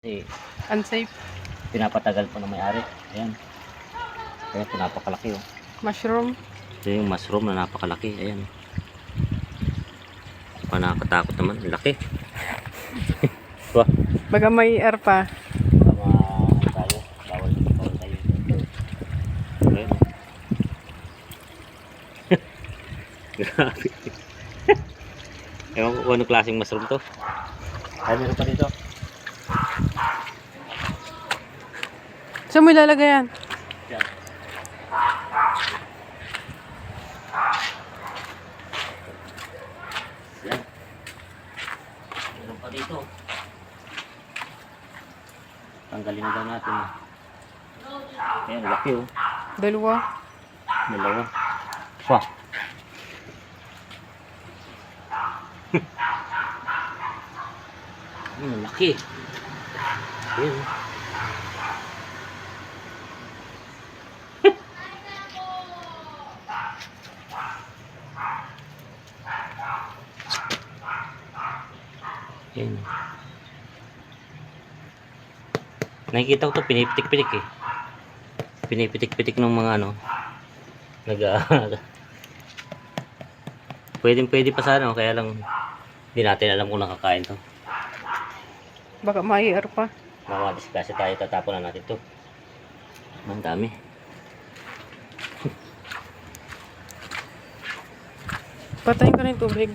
Kasi Unsafe. pinapatagal po ng may-ari. Ayan. Ayan po, napakalaki oh. Mushroom. Ito yung mushroom na napakalaki. Ayan. Panakatakot naman. Laki. Wah. Baga may air pa. Tama tayo. Bawal tayo. Ayan. Grabe. Ewan ko kung anong klaseng mushroom to. Ay, meron pa dito. Saan mo ilalagay yan? Yan. Yan. Meron pa dito. Tanggalin na daw natin. Ayan, laki oh. Dalawa. Dalawa. Wah. Laki. Ayan. Ayan. Nakikita ko to, pinipitik-pitik eh. Pinipitik-pitik ng mga ano. Pwede pa sana, kaya lang hindi natin alam kung nakakain to. Baka may air pa. Mamadisklase tayo, tatapon na natin to. Ang dami. Patayin ko na yung tubig.